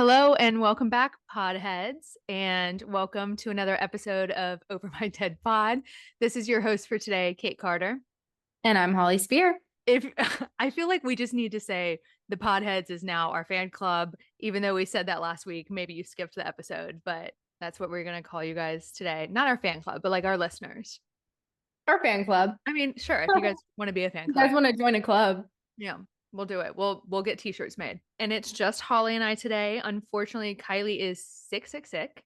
Hello and welcome back, Podheads, and welcome to another episode of Over My Dead Pod. This is your host for today, Kate Carter. And I'm Holly Spear. If I feel like we just need to say the Podheads is now our fan club, even though we said that last week. Maybe you skipped the episode, but that's what we're gonna call you guys today. Not our fan club, but like our listeners. Our fan club. I mean, sure, if you guys want to be a fan You club, guys want to join a club? yeah, we'll do it. We'll get t-shirts made. And it's just Holly and I today. Unfortunately, Kylie is sick.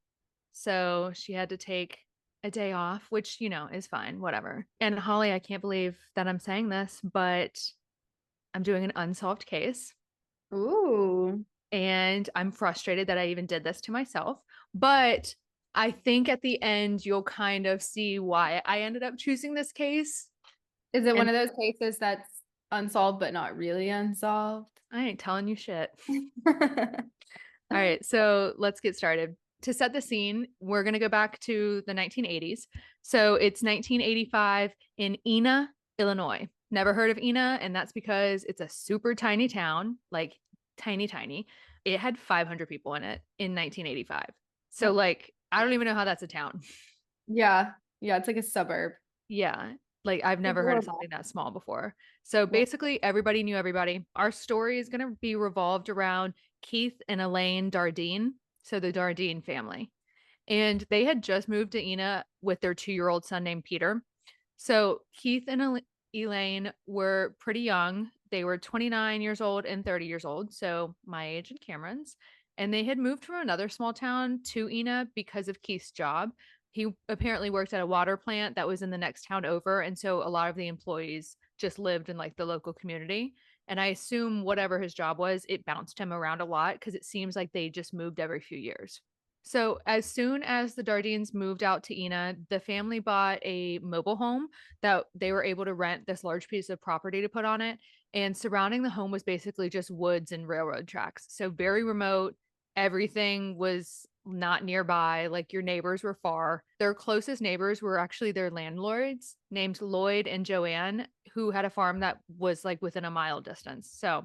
So she had to take a day off, which, is fine, whatever. And Holly, I can't believe that I'm saying this, but I'm doing an unsolved case. Ooh. And I'm frustrated that I even did this to myself. But I think at the end, you'll kind of see why I ended up choosing this case. Is it one And of those cases that's unsolved but not really unsolved? I ain't telling you shit. All right, so let's get started. To set the scene, we're going to go back to the 1980s. So it's 1985 in Ena, Illinois. Never heard of Ena, and that's because it's a super tiny town, like tiny. It had 500 people in it in 1985. So, like, I don't even know how that's a town. Yeah. Yeah, it's like a suburb. Yeah, like I've never heard of something Adorable. that small before. So Yeah. basically, everybody knew everybody. Our story is going to be revolved around Keith and Elaine Dardeen, so the Dardeen family. And they had just moved to Ena with their 2-year-old son named Peter. So Keith and Elaine were pretty young. They were 29 years old and 30 years old, so my age and Cameron's. And they had moved from another small town to Ena because of Keith's job. He apparently worked at a water plant that was in the next town over. And so a lot of the employees just lived in like the local community. And I assume whatever his job was, it bounced him around a lot because it seems like they just moved every few years. So, as soon as the Dardeens moved out to Ena, the family bought a mobile home that they were able to rent this large piece of property to put on it. And surrounding the home was basically just woods and railroad tracks. So, very remote. Everything was not nearby. Like your neighbors were far. Their closest neighbors were actually their landlords named Lloyd and Joanne, who had a farm that was like within a mile distance. So,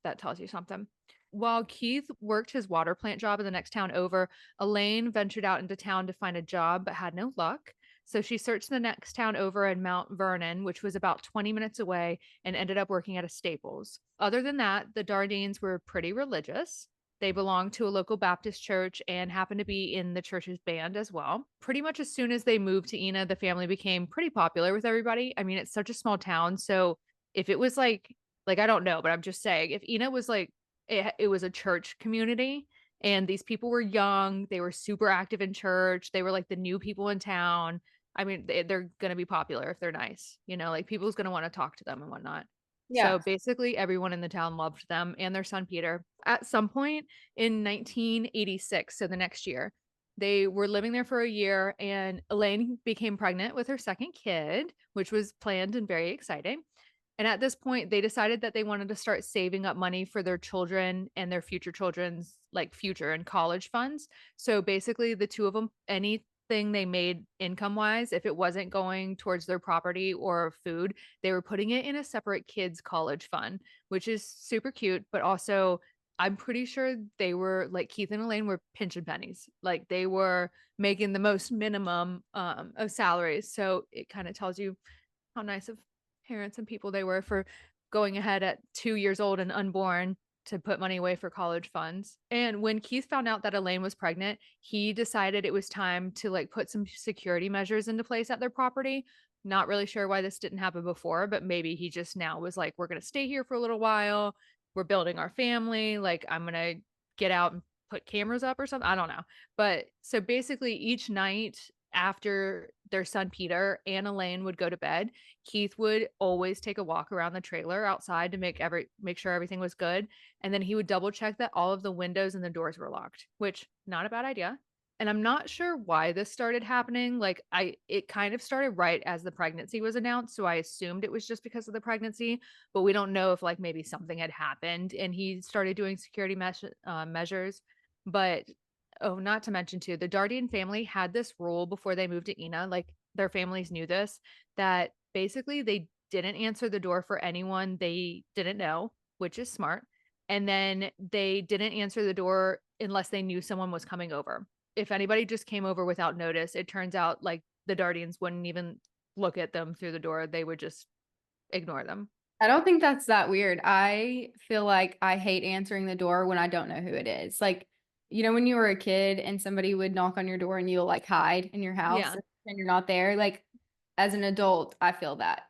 that tells you something. While Keith worked his water plant job in the next town over, Elaine ventured out into town to find a job but had no luck. So she searched the next town over in Mount Vernon, which was about 20 minutes away, and ended up working at a Staples. Other than that, the Dardeens were pretty religious. They belonged to a local Baptist church and happened to be in the church's band as well. Pretty much as soon as they moved to Ena, the family became pretty popular with everybody. I mean, it's such a small town. So if it was like I don't know, but I'm just saying, if Ena was like it was a church community and these people were young, they were super active in church, they were like the new people in town. I mean, they're going to be popular if they're nice, like people's going to want to talk to them and whatnot. So Yeah. basically everyone in the town loved them and their son Peter. At some point in 1986, so the next year, they were living there for a year and Elaine became pregnant with her second kid, which was planned and very exciting. And at this point, they decided that they wanted to start saving up money for their children and their future children's like future and college funds. So basically, the two of them, anything they made income wise, if it wasn't going towards their property or food, they were putting it in a separate kids' college fund, which is super cute. But also, I'm pretty sure they were like Keith and Elaine were pinching pennies. Like they were making the most minimum of salaries. So it kind of tells you how nice of parents and people they were for going ahead at 2 years old and unborn to put money away for college funds. And when Keith found out that Elaine was pregnant, he decided it was time to like put some security measures into place at their property. Not really sure why this didn't happen before, but maybe he just now was like, we're going to stay here for a little while. We're building our family. Like, I'm going to get out and put cameras up or something. I don't know. But so basically, each night after their son Peter and Elaine would go to bed, Keith would always take a walk around the trailer outside to make sure everything was good, and then he would double check that all of the windows and the doors were locked, which not a bad idea. And I'm not sure why this started happening. Like it kind of started right as the pregnancy was announced, so I assumed it was just because of the pregnancy, but we don't know if like maybe something had happened and he started doing security measures. But oh, not to mention too, the Dardeen family had this rule before they moved to Ena, like their families knew this, that basically they didn't answer the door for anyone they didn't know, which is smart. And then they didn't answer the door unless they knew someone was coming over. If anybody just came over without notice, it turns out like the Dardians wouldn't even look at them through the door. They would just ignore them. I don't think that's that weird. I feel like I hate answering the door when I don't know who it is. Like, when you were a kid and somebody would knock on your door and you'll like hide in your house Yeah. and you're not there. Like, as an adult, I feel that.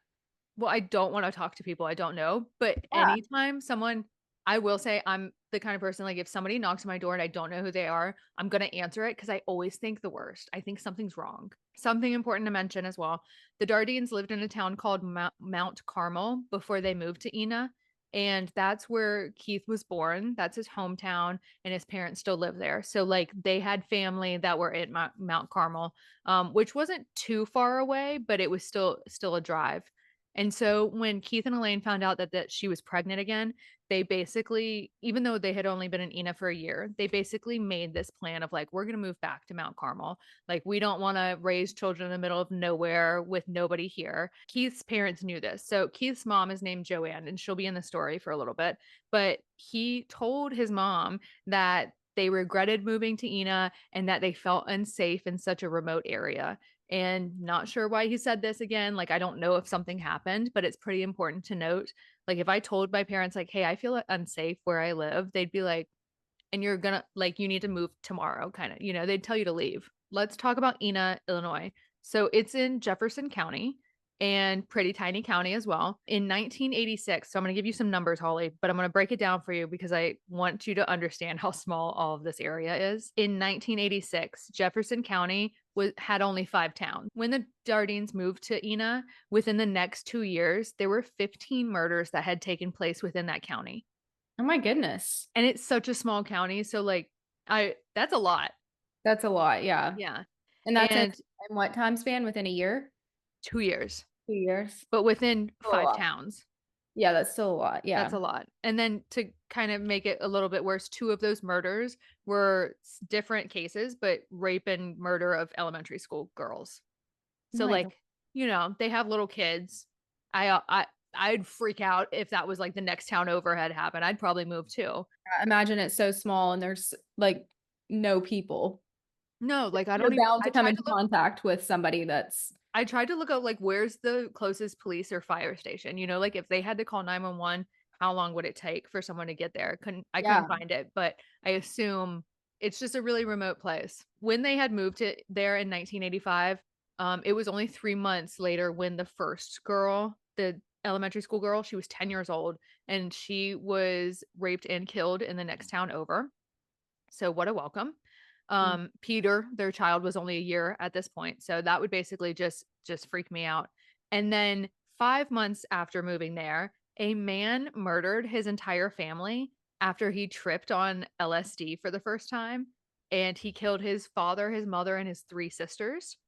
Well, I don't wanna talk to people I don't know, but Yeah. anytime someone I will say I'm the kind of person, like, if somebody knocks on my door and I don't know who they are, I'm gonna answer it because I always think the worst. I think something's wrong. Something important to mention as well, the Dardians lived in a town called Mount Carmel before they moved to Ena, and that's where Keith was born. That's his hometown, and his parents still live there. So, like, they had family that were at Mount Carmel, which wasn't too far away, but it was still a drive. And so when Keith and Elaine found out that she was pregnant again, they basically, even though they had only been in Ena for a year, they basically made this plan of like, we're going to move back to Mount Carmel. Like, we don't want to raise children in the middle of nowhere with nobody here. Keith's parents knew this. So Keith's mom is named Joanne, and she'll be in the story for a little bit. But he told his mom that they regretted moving to Ena and that they felt unsafe in such a remote area. And not sure why he said this again. Like, I don't know if something happened, but it's pretty important to note. Like, if I told my parents, like, hey, I feel unsafe where I live, they'd be like, and you're gonna, like, you need to move tomorrow, kind of, they'd tell you to leave. Let's talk about Ena, Illinois. So it's in Jefferson County and pretty tiny county as well. In 1986, so I'm going to give you some numbers, Holly, but I'm going to break it down for you because I want you to understand how small all of this area is. In 1986, Jefferson County had only 5 towns. When the Dardeens moved to Ena, within the next 2 years, there were 15 murders that had taken place within that county. Oh my goodness. And it's such a small county, so like I that's a lot. That's a lot. Yeah. Yeah. And that's in, And in what time span? Within a year? 2 years, 2 years? but within Still a 5 lot. towns. Yeah, that's still a lot. That's Yeah. a lot. And then to kind of make it a little bit worse, 2 of those murders were different cases, but rape and murder of elementary school girls. Oh So my God. like, they have little kids. I'd freak out if that was like the next town over had happened. I'd probably move too. Imagine it's so small and there's like no people. No, like I You're don't even bound to come into contact with somebody that's, I tried to look up like where's the closest police or fire station. Like if they had to call 911, how long would it take for someone to get there? I couldn't yeah. find it, but I assume it's just a really remote place. When they had moved it there in 1985, it was only 3 months later when the first girl, the elementary school girl, she was 10 years old and she was raped and killed in the next town over. So what a welcome. Peter, their child, was only a year at this point. So that would basically just freak me out. And then 5 months after moving there, a man murdered his entire family after he tripped on LSD for the first time. And he killed his father, his mother, and his 3 sisters.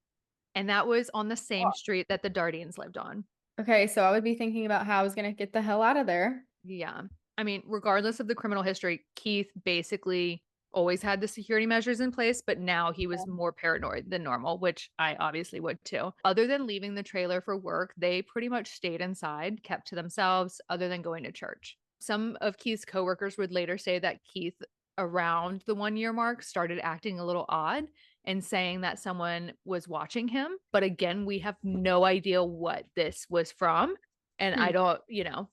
And that was on the same street that the Dardians lived on. Okay, so I would be thinking about how I was gonna get the hell out of there. Yeah. I mean, regardless of the criminal history, Keith basically always had the security measures in place, but now he was more paranoid than normal, which I obviously would too. Other than leaving the trailer for work, they pretty much stayed inside, kept to themselves, other than going to church. Some of Keith's coworkers would later say that Keith, around the 1 year mark, started acting a little odd and saying that someone was watching him. But again, we have no idea what this was from. And I Hmm. don't,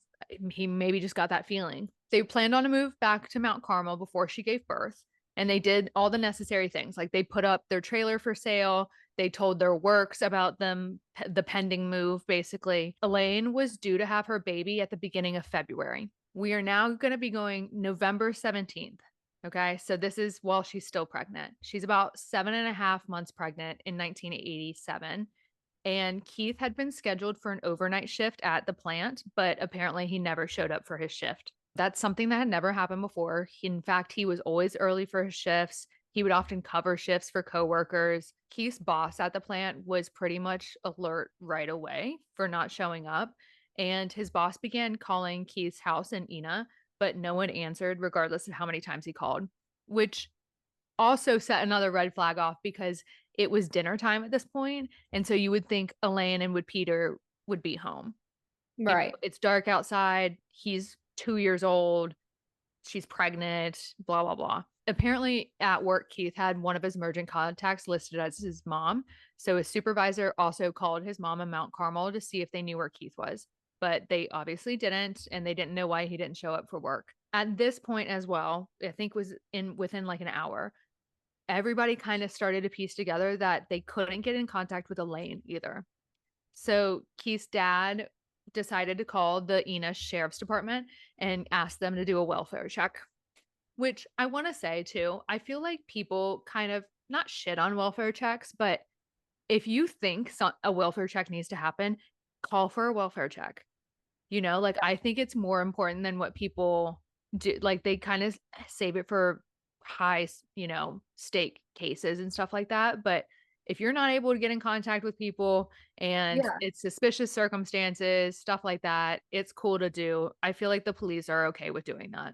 he maybe just got that feeling. They planned on a move back to Mount Carmel before she gave birth, and they did all the necessary things. Like they put up their trailer for sale, they told their works about the pending move, basically. Elaine was due to have her baby at the beginning of February. We are now going to be going November 17th. Okay, so this is while she's still pregnant. She's about 7.5 months pregnant in 1987. And Keith had been scheduled for an overnight shift at the plant, but apparently he never showed up for his shift. That's something that had never happened before. In fact, he was always early for his shifts. He would often cover shifts for coworkers. Keith's boss at the plant was pretty much alert right away for not showing up. And his boss began calling Keith's house in Ena, but no one answered, regardless of how many times he called, which also set another red flag off because it was dinner time at this point, and so you would think Elaine and Peter would be home. Right. It's dark outside. He's 2 years old. She's pregnant. Blah blah blah. Apparently at work, Keith had one of his emergent contacts listed as his mom. So his supervisor also called his mom in Mount Carmel to see if they knew where Keith was. But they obviously didn't, and they didn't know why he didn't show up for work. At this point as well, I think was in within like an hour, everybody kind of started to piece together that they couldn't get in contact with Elaine either. So Keith's dad decided to call the Enos Sheriff's Department and ask them to do a welfare check. Which I want to say too, I feel like people kind of not shit on welfare checks, but if you think a welfare check needs to happen, call for a welfare check. Like I think it's more important than what people do. Like they kind of save it for high, stake cases and stuff like that. But if you're not able to get in contact with people and Yeah. it's suspicious circumstances, stuff like that, it's cool to do. I feel like the police are okay with doing that.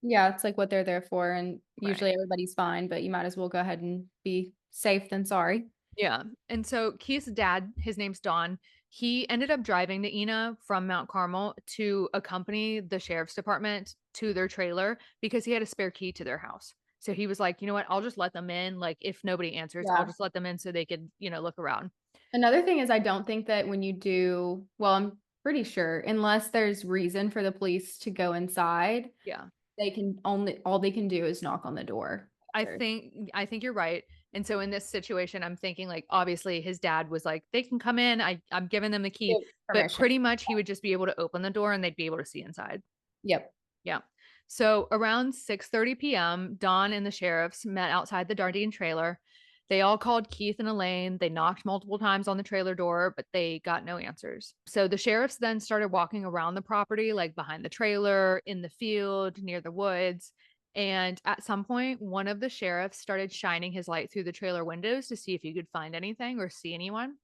Yeah, it's like what they're there for, and Right. usually everybody's fine, but you might as well go ahead and be safe than sorry. Yeah. And so Keith's dad, his name's Don, he ended up driving to Ena from Mount Carmel to accompany the sheriff's department to their trailer because he had a spare key to their house. So he was like, you know what? I'll just let them in. Like, if nobody answers, I'll Yeah. just let them in so they could, look around. Another thing is I don't think that when you do, well, I'm pretty sure, unless there's reason for the police to go inside, Yeah. they can only all they can do is knock on the door. I think you're right. And so in this situation, I'm thinking like obviously his dad was like, they can come in. I'm giving them the key. Give But permission. pretty much he would just be able to open the door and they'd be able to see inside. Yep. Yeah. So around 6:30 p.m., Don and the sheriffs met outside the Dardeen trailer. They all called Keith and Elaine. They knocked multiple times on the trailer door, but they got no answers. So the sheriffs then started walking around the property, like behind the trailer, in the field, near the woods. And at some point, one of the sheriffs started shining his light through the trailer windows to see if he could find anything or see anyone.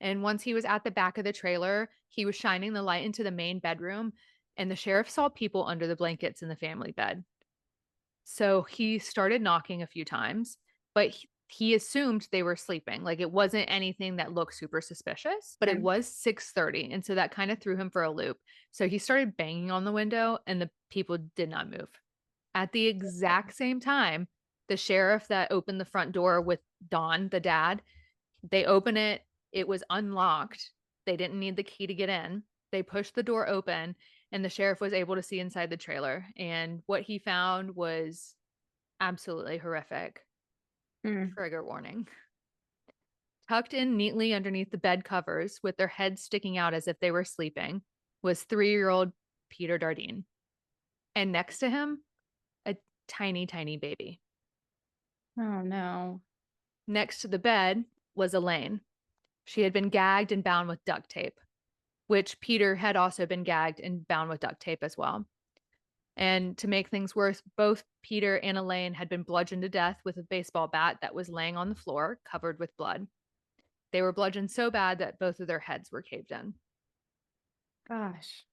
And once he was at the back of the trailer, he was shining the light into the main bedroom, and the sheriff saw people under the blankets in the family bed. So he started knocking a few times, but he assumed they were sleeping. Like it wasn't anything that looked super suspicious, but it Okay. was 6:30, and so that kind of threw him for a loop. So he started banging on the window and the people did not move. At the exact same time, the sheriff that opened the front door with Don, the dad, they open it, it was unlocked. They didn't need the key to get in. They pushed the door open, and the sheriff was able to see inside the trailer. And what he found was absolutely horrific. Hmm. Trigger warning. Tucked in neatly underneath the bed covers, with their heads sticking out as if they were sleeping, was 3-year-old Peter Dardeen. And next to him, a tiny, tiny baby. Oh no. Next to the bed was Elaine. She had been gagged and bound with duct tape, which Peter had also been gagged and bound with duct tape as well. And to make things worse, both Peter and Elaine had been bludgeoned to death with a baseball bat that was laying on the floor, covered with blood. They were bludgeoned so bad that both of their heads were caved in. Gosh.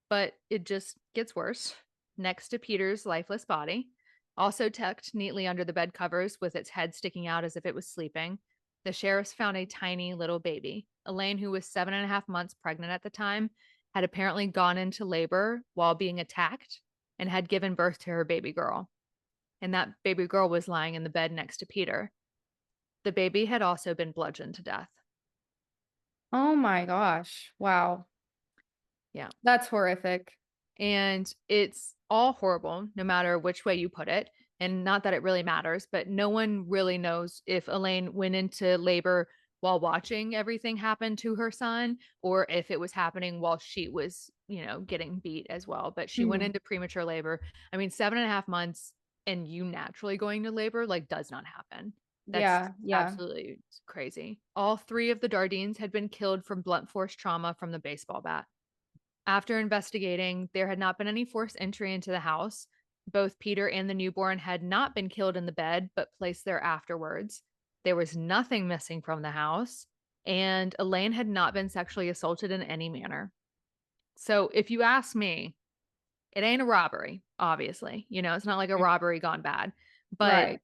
But it just gets worse. Next to Peter's lifeless body, also tucked neatly under the bed covers with its head sticking out as if it was sleeping, the sheriffs found a tiny little baby. Elaine, who was 7.5 months pregnant at the time, had apparently gone into labor while being attacked and had given birth to her baby girl. And that baby girl was lying in the bed next to Peter. The baby had also been bludgeoned to death. Oh my gosh. Wow. Yeah. That's horrific. And it's all horrible, no matter which way you put it. And not that it really matters, but no one really knows if Elaine went into labor while watching everything happen to her son or if it was happening while she was, getting beat as well. But she went Mhm. into premature labor. I mean, 7.5 months and you naturally going to labor, like, does not happen. That's Yeah, yeah. absolutely crazy. All three of the Dardeens had been killed from blunt force trauma from the baseball bat. After investigating, there had not been any forced entry into the house. Both Peter and the newborn had not been killed in the bed, but placed there afterwards. There was nothing missing from the house, and Elaine had not been sexually assaulted in any manner. So, if you ask me, it ain't a robbery, obviously. It's not like a Mm. robbery gone bad, but Right.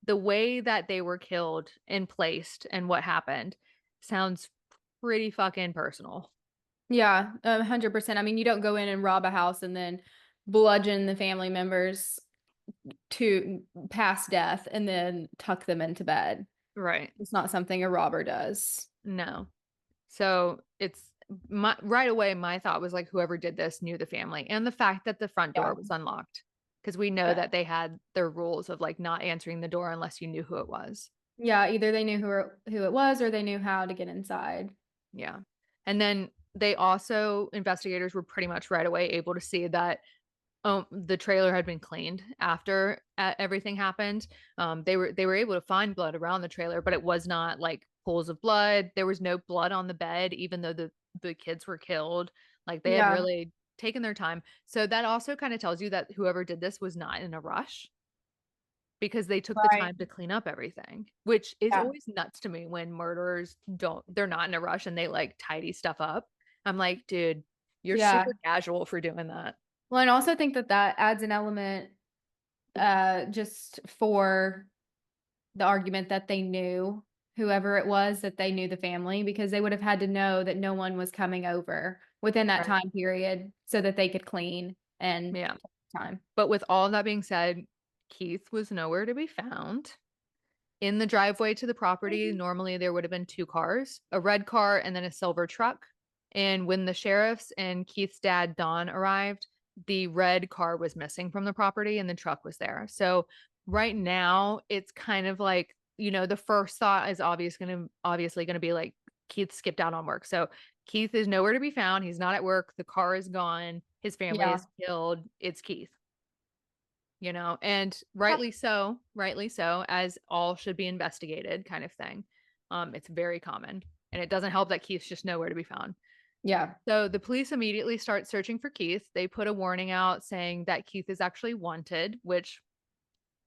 the way that they were killed and placed and what happened sounds pretty fucking personal. Yeah, 100%. I mean, you don't go in and rob a house and then bludgeon the family members. to past death and then tuck them into bed. Right. It's not something a robber does. No. So it's my right away, my thought was like whoever did this knew the family and the fact that the front door Yeah. was unlocked because we know Yeah. that they had their rules of like not answering the door unless you knew who it was. Yeah, either they knew who it was or they knew how to get inside. Yeah. And then they also, investigators were pretty much right away able to see that the trailer had been cleaned after everything happened. They were able to find blood around the trailer, but it was not like pools of blood. There was no blood on the bed, even though the kids were killed. Like they had Yeah. really taken their time. So that also kind of tells you that whoever did this was not in a rush because they took the Right. time to clean up everything, which is Yeah. always nuts to me when murderers they're not in a rush and they like tidy stuff up. I'm like, dude, you're Yeah. super casual for doing that. Well, and I also think that that adds an element just for the argument that they knew whoever it was, that they knew the family, because they would have had to know that no one was coming over within that Right. time period so that they could clean and Yeah. take time. But with all that being said, Keith was nowhere to be found. In the driveway to the property, normally there would have been two cars, a red car and then a silver truck. And when the sheriffs and Keith's dad, Don, arrived, the red car was missing from the property and the truck was there. So right now, it's kind of like, the first thought is obviously gonna be like Keith skipped out on work. So Keith is nowhere to be found. He's not at work. The car is gone. His family Yeah. is killed. It's Keith, and rightly so, as all should be investigated kind of thing. It's very common, and it doesn't help that Keith's just nowhere to be found. Yeah. So the police immediately start searching for Keith. They put a warning out saying that Keith is actually wanted, which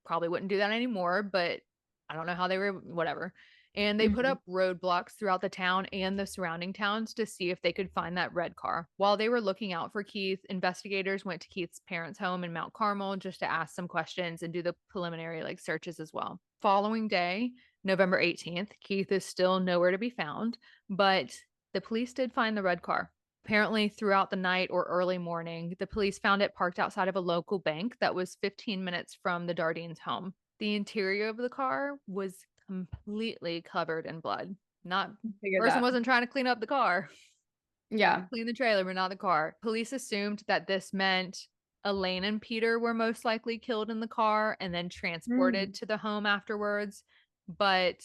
probably wouldn't do that anymore, but I don't know how they were, whatever. And they put Mhm. up roadblocks throughout the town and the surrounding towns to see if they could find that red car. While they were looking out for Keith, investigators went to Keith's parents' home in Mount Carmel just to ask some questions and do the preliminary like searches as well. Following day, November 18th, Keith is still nowhere to be found, but the police did find the red car. Apparently, throughout the night or early morning, the police found it parked outside of a local bank that was 15 minutes from the Dardeens' home. The interior of the car was completely covered in blood. Not Figured Person that. wasn't trying to clean up the car, Yeah. clean the trailer, but not the car. Police assumed that this meant Elaine and Peter were most likely killed in the car and then transported Mm. to the home afterwards, but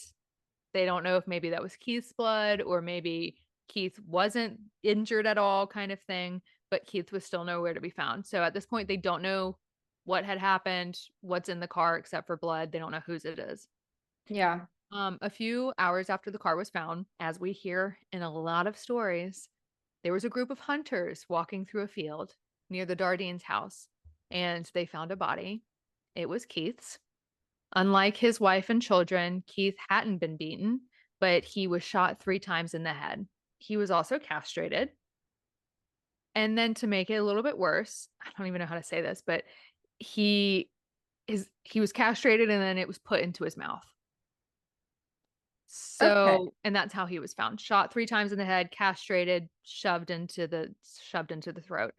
they don't know if maybe that was Keith's blood or maybe Keith wasn't injured at all, kind of thing, but Keith was still nowhere to be found. So at this point, they don't know what had happened, what's in the car except for blood. They don't know whose it is. Yeah. A few hours after the car was found, as we hear in a lot of stories, there was a group of hunters walking through a field near the Dardeens' house, and they found a body. It was Keith's. Unlike his wife and children, Keith hadn't been beaten, but he was shot 3 times in the head. He was also castrated. And then to make it a little bit worse, I don't even know how to say this, but he he was castrated and then it was put into his mouth. Okay. And that's how he was found. Shot 3 times in the head, castrated, shoved into the throat.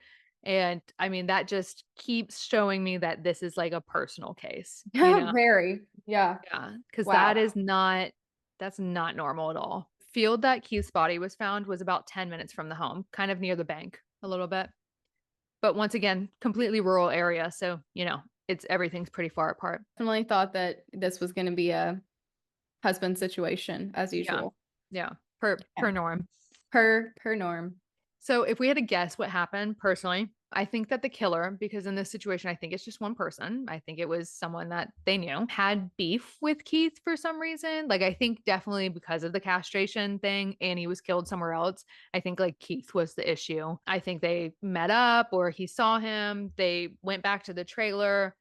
And I mean, that just keeps showing me that this is like a personal case, you know? Very. Yeah. Yeah, because Wow. that's not normal at all. Field that Keith's body was found was about 10 minutes from the home, kind of near the bank a little bit. But once again, completely rural area, so, everything's pretty far apart. Definitely thought that this was going to be a husband situation as Yeah. usual. Yeah, per Yeah. norm. Per norm. So if we had to guess what happened, personally, I think that the killer, because in this situation, I think it's just one person. I think it was someone that they knew had beef with Keith for some reason. Like, I think definitely because of the castration thing and he was killed somewhere else. I think like Keith was the issue. I think they met up or he saw him. They went back to the trailer.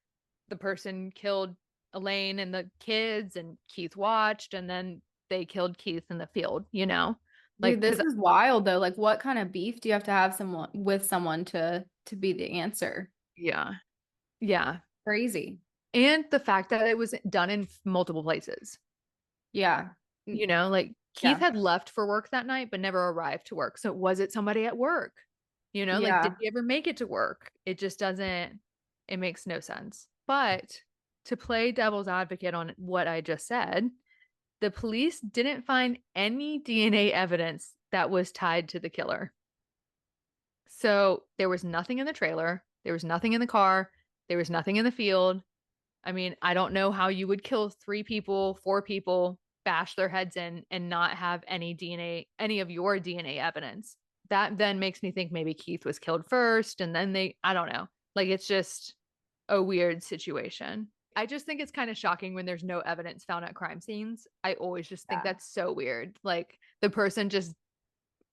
The person killed Elaine and the kids, and Keith watched, and then they killed Keith in the field. Dude, Like, this because is wild though. Like what kind of beef do you have to have someone with someone to be the answer? yeah. Yeah. Crazy. And the fact that it was done in multiple places. Yeah. Mm. Like Keith Yeah. had left for work that night, but never arrived to work. So was it somebody at work? Like, did Yeah. he ever make it to work? It just doesn't, it makes no sense. But to play devil's advocate on what I just said, the police didn't find any DNA evidence that was tied to the killer. So there was nothing in the trailer, there was nothing in the car, there was nothing in the field. I mean, I don't know how you would kill 3 people, 4 people, bash their heads in, and not have any DNA, any of your DNA evidence. That then makes me think maybe Keith was killed first, and then I don't know. Like, it's just a weird situation. I just think it's kind of shocking when there's no evidence found at crime scenes. I always just think Yeah. that's so weird. Like, the person just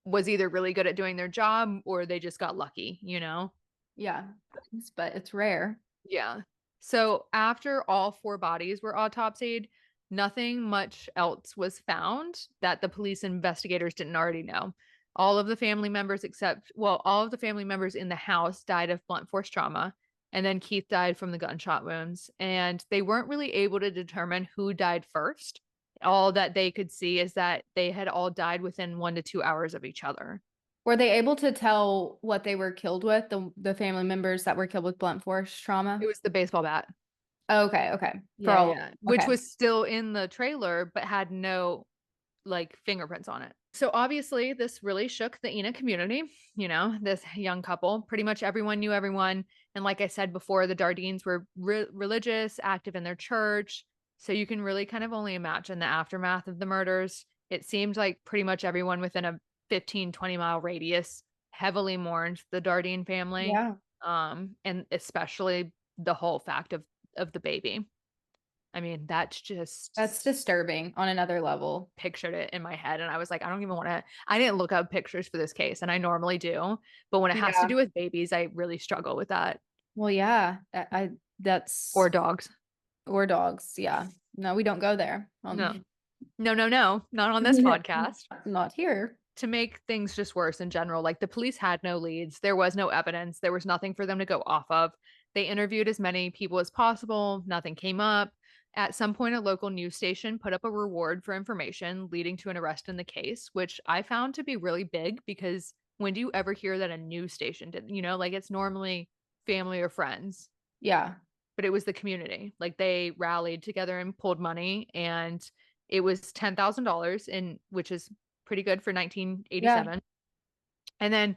was either really good at doing their job or they just got lucky, you know? Yeah. But it's rare. Yeah. So after all 4 bodies were autopsied, nothing much else was found that the police investigators didn't already know. All of the family members all of the family members in the house died of blunt force trauma, and then Keith died from the gunshot wounds, and they weren't really able to determine who died first. All that they could see is that they had all died within 1 to 2 hours of each other. Were they able to tell what they were killed with, the family members that were killed with blunt force It trauma? was the baseball bat. Okay, okay. For Yeah, all yeah. Which okay. was still in the trailer, but had no, like, fingerprints on it. So, obviously, this really shook the Ena community, this young couple. Pretty much everyone knew everyone, and like I said before, the Dardeens were religious, active in their church, so you can really kind of only imagine the aftermath of the murders. It seemed like pretty much everyone within a 15-20 mile radius heavily mourned the Dardeen family, Yeah. and especially the whole fact of the baby. I mean, that's That's just disturbing on another level. pictured it in my head, and I was like, I don't even wanna I didn't look up pictures for this case, and I normally do, but when it has to Yeah. do with babies, I really struggle with that. Well, yeah. Or That's dogs. or dogs. Yeah. No, we don't go there. No. No, no, no, not on this Yeah. podcast. Not here. To make things just worse in general, like, the police had no leads, there was no evidence, there was nothing for them to go off of. They interviewed as many people as possible, nothing came up. At some point, a local news station put up a reward for information leading to an arrest in the case, which I found to be really big because when do you ever hear that a news station did, like, it's normally family or friends, Yeah. but it was the community. Like, they rallied together and pulled money, and it was $10,000, in which is pretty good for Yeah. 1987. And then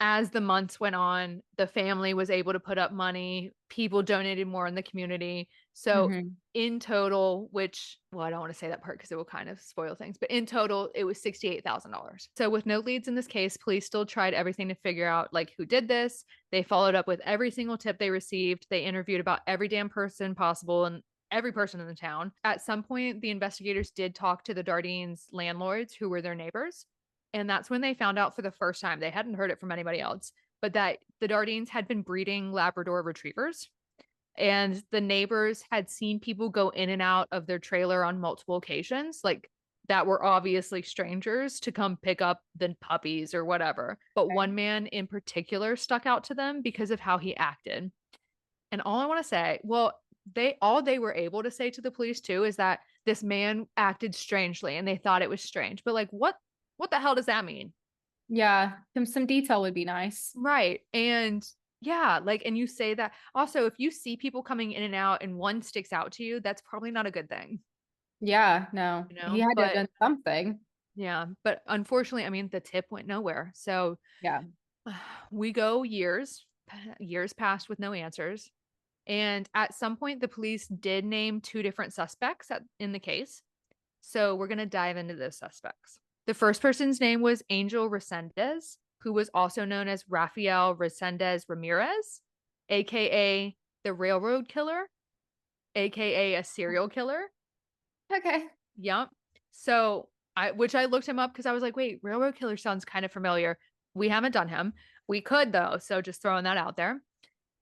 as the months went on, the family was able to put up money. People donated more in the community. So Mhm. in total, I don't want to say that part because it will kind of spoil things, but in total, it was $68,000. So with no leads in this case, police still tried everything to figure out like who did this. They followed up with every single tip they received. They interviewed about every damn person possible and every person in the town. At some point, the investigators did talk to the Dardeens landlords who were their neighbors. And that's when they found out for the first time, they hadn't heard it from anybody else, but that the Dardeens had been breeding Labrador retrievers. And the neighbors had seen people go in and out of their trailer on multiple occasions, like that were obviously strangers to come pick up the puppies or whatever. But Okay. one man in particular stuck out to them because of how he acted. And all I want to say, well, they were able to say to the police too is that this man acted strangely and they thought it was strange. But like what the hell does that mean? Yeah. Some detail would be nice. Right. And yeah, like, and you say that also, if you see people coming in and out and one sticks out to you, that's probably not a good thing, Yeah, no. He had to have But done something. yeah, but unfortunately, I mean, the tip went nowhere. So Yeah. we go years passed with no answers. And at some point, the police did name 2 different suspects in the case. So we're going to dive into those suspects. The first person's name was Angel Resendez, who was also known as Rafael Resendez Ramirez, aka the Railroad Killer, aka a serial killer. Okay. Yep. So which I looked him up because I was like, wait, Railroad Killer sounds kind of familiar. We haven't done him. We could though, so just throwing that out there.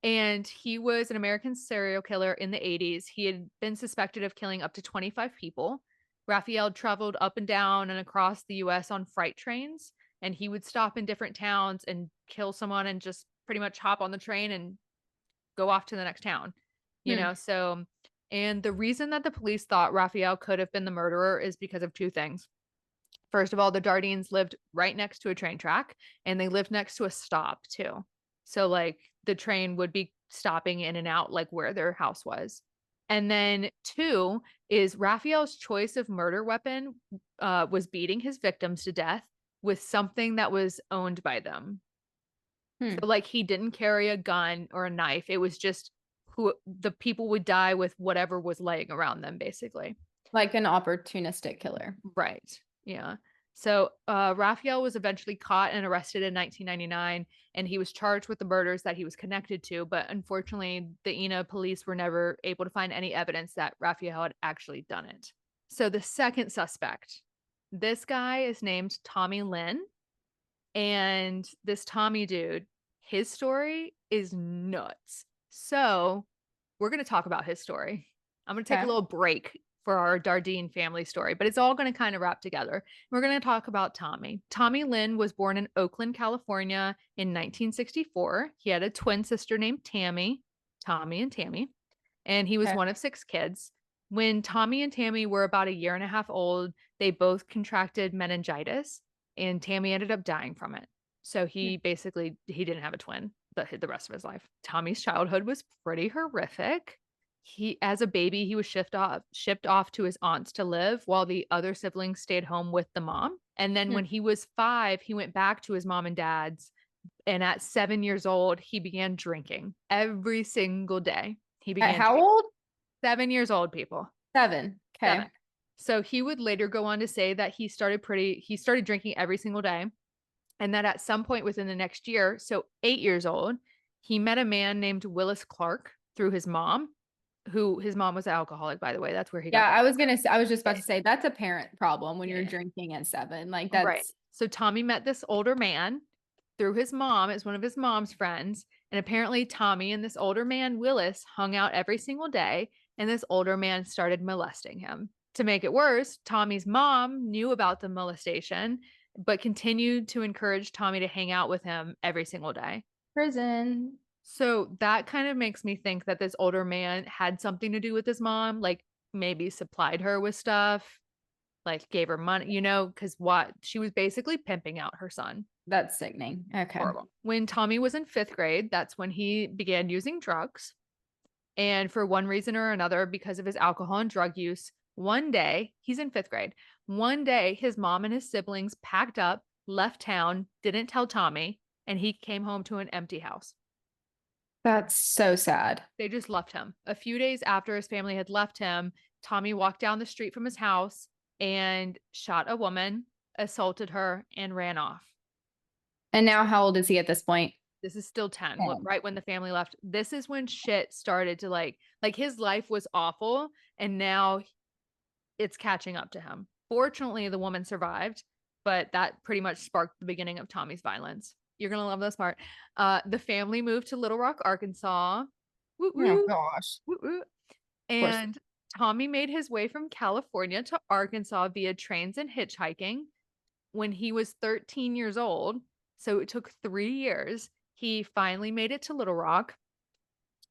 And he was an American serial killer in the 80s. He had been suspected of killing up to 25 people. Raphael traveled up and down and across the US on freight trains, and he would stop in different towns and kill someone and just pretty much hop on the train and go off to the next town. Hmm. So and the reason that the police thought Raphael could have been the murderer is because of 2 things. First of all, the Dardeens lived right next to a train track and they lived next to a stop too. So like the train would be stopping in and out, like where their house was. And then two is Raphael's choice of murder weapon was beating his victims to death with something that was owned by them. So Hmm. like he didn't carry a gun or a knife. It was just who the people would die with whatever was laying around them, basically. Like an opportunistic killer. Right. Yeah. So Raphael was eventually caught and arrested in 1999, and he was charged with the murders that he was connected to. But unfortunately, the Ina police were never able to find any evidence that Raphael had actually done it. So the second suspect, this guy is named Tommy Lynn. And this Tommy dude, his story is nuts. So we're going to talk about his story. I'm going to take a Okay. little break for our Dardeen family story, but it's all going to kind of wrap together. We're going to talk about Tommy. Tommy Lynn was born in Oakland, California in 1964. He had a twin sister named Tammy, Tommy and Tammy, and he was Okay. one of six kids. When Tommy and Tammy were about a year and a half old, they both contracted meningitis, and Tammy ended up dying from it. So he didn't have a twin the rest of his life. Tommy's childhood was pretty horrific. He as a baby, he was shipped off to his aunts to live while the other siblings stayed home with the mom. And then Hmm. when he was 5, he went back to his mom and dad's, and at 7 years old, he began drinking every single day. He At began how drinking. old? 7 years old, people. 7. Seven. Okay. So he would later go on to say that he started drinking every single day, and that at some point within the next year, so 8 years old, he met a man named Willis Clark through his mom, who his mom was an alcoholic, by the way. That's where he got Yeah, that. I was gonna say, I was just Yeah, about to say that's a parent problem when yeah, you're yeah. drinking at 7. Like Right. that's So Tommy met this older man through his mom as one of his mom's friends. And apparently, Tommy and this older man, Willis, hung out every single day. And this older man started molesting him. To make it worse, Tommy's mom knew about the molestation, but continued to encourage Tommy to hang out with him every single day. prison. So that kind of makes me think that this older man had something to do with his mom, like maybe supplied her with stuff, like gave her money, because what she was basically pimping out her son. That's sickening. Okay. Horrible. When Tommy was in 5th grade, that's when he began using drugs. And for one reason or another, because of his alcohol and drug use, one day, he's in 5th grade. One day, his mom and his siblings packed up, left town, didn't tell Tommy, and he came home to an empty house. That's so sad. They just left him. A few days after his family had left him, Tommy walked down the street from his house and shot a woman, assaulted her, and ran off. And now how old is he at this point? This is still 10, 10. right when the family left. This is when shit started to like his life was awful, and now it's catching up to him. Fortunately, the woman survived, but that pretty much sparked the beginning of Tommy's violence. You're gonna love this part. The family moved to Little Rock, Arkansas. Woo Oh woo, gosh. woo woo. Of course. And Tommy made his way from California to Arkansas via trains and hitchhiking when he was 13 years old. So it took 3 years. He finally made it to Little Rock.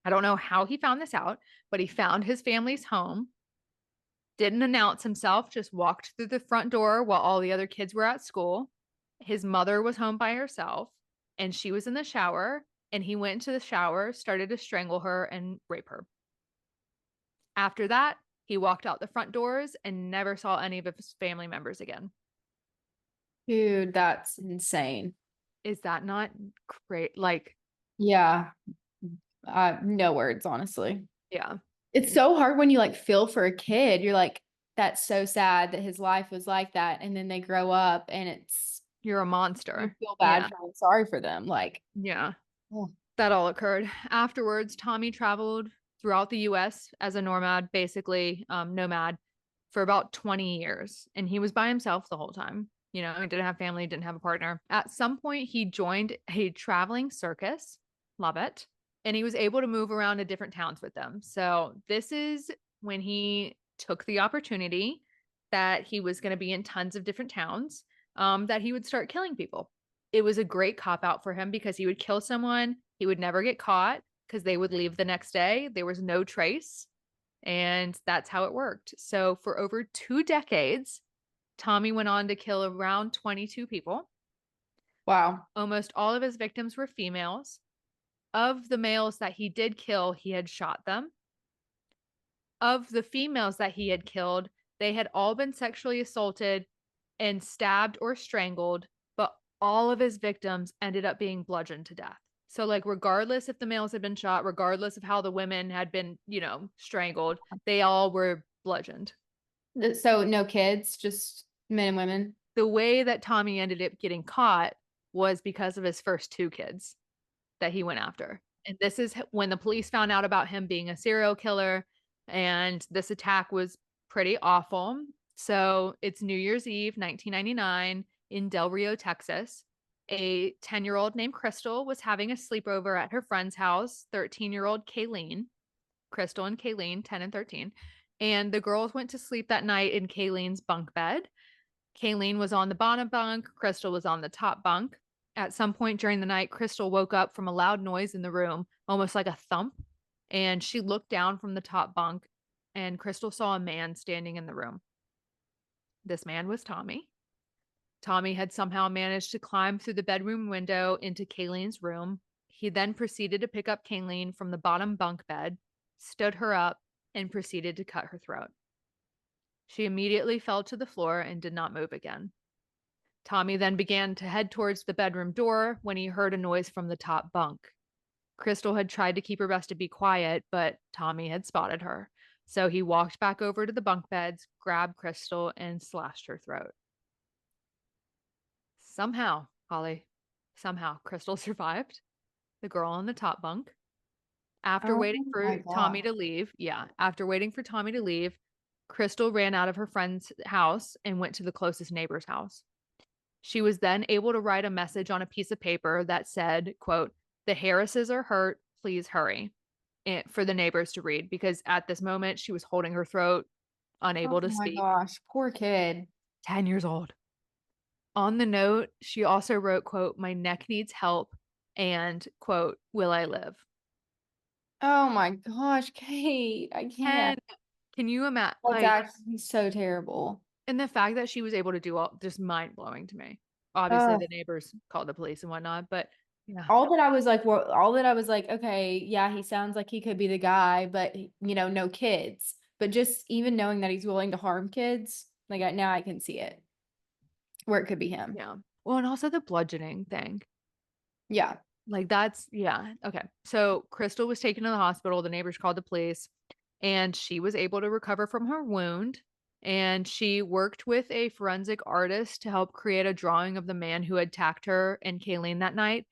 I don't know how he found this out, but he found his family's home, didn't announce himself, just walked through the front door while all the other kids were at school. His mother was home by herself, and she was in the shower, and he went into the shower, started to strangle her and rape her. After that, he walked out the front doors and never saw any of his family members again. Dude, that's insane. Is that not great? Like, Yeah. No words, honestly. yeah, It's so hard when you like feel for a kid. You're like, that's so sad that his life was like that. And then they grow up and you're a you monster. feel Yeah, bad feeling sorry for them. Like, yeah. oh, That all occurred. Afterwards, Tommy traveled throughout the US as a nomad, basically nomad, for about 20 years. And he was by himself the whole time. He didn't have family, didn't have a partner. At some point, he joined a traveling circus. Love it. And he was able to move around to different towns with them. So this is when he took the opportunity that he was going to be in tons of different towns, that he would start killing people. It was a great cop out for him because he would kill someone, he would never get caught because they would leave the next day. There was no trace. And that's how it worked. So for over 2 decades, Tommy went on to kill around 22 people. wow. Almost all of his victims were females. Of the males that he did kill, he had shot them. Of the females that he had killed, they had all been sexually assaulted and stabbed or strangled, but all of his victims ended up being bludgeoned to death. So, like, regardless if the males had been shot, regardless of how the women had been, strangled, they all were bludgeoned. So no kids, just men and women. The way that Tommy ended up getting caught was because of his first two kids that he went after. And this is when the police found out about him being a serial killer, and this attack was pretty awful. So it's New Year's Eve, 1999, in Del Rio, Texas. A 10-year-old named Crystal was having a sleepover at her friend's house, 13-year-old Kayleen. Crystal and Kayleen, 10 and 13. And the girls went to sleep that night in Kayleen's bunk bed. Kayleen was on the bottom bunk, Crystal was on the top bunk. At some point during the night, Crystal woke up from a loud noise in the room, almost like a thump, and she looked down from the top bunk, and Crystal saw a man standing in the room. This man was Tommy. Tommy had somehow managed to climb through the bedroom window into Kayleen's room. He then proceeded to pick up Kayleen from the bottom bunk bed, stood her up, and proceeded to cut her throat. She immediately fell to the floor and did not move again. Tommy then began to head towards the bedroom door when he heard a noise from the top bunk. Crystal had tried to keep her best to be quiet, but Tommy had spotted her. So he walked back over to the bunk beds, grabbed Crystal, and slashed her throat. Somehow, Holly, somehow, Crystal survived. The girl on the top bunk. After Oh waiting for my Tommy God. to leave, after waiting for Tommy to leave, Crystal ran out of her friend's house and went to the closest neighbor's house. She was then able to write a message on a piece of paper that said, quote, "The Harrises are hurt. Please hurry," for the neighbors to read, because at this moment she was holding her throat, Oh unable to my speak. gosh, poor kid. 10 years old. On the note, she also wrote, quote, "My neck needs help," and, quote, "Will I live?" Oh my gosh, Kate, I can't. 10. Can you imagine? That's Like, actually so terrible. and the fact that she was able to do all just mind blowing to me. Obviously, Oh, the neighbors called the police and whatnot, but yeah, all that I was like, okay, yeah, he sounds like he could be the guy, but no kids. But just even knowing that he's willing to harm kids, like now I can see it where it could be him. yeah. Well, and also the bludgeoning thing. Yeah. Like that's yeah. Okay. So Crystal was taken to the hospital. The neighbors called the police and she was able to recover from her wound. And she worked with a forensic artist to help create a drawing of the man who attacked her and Kayleen that night.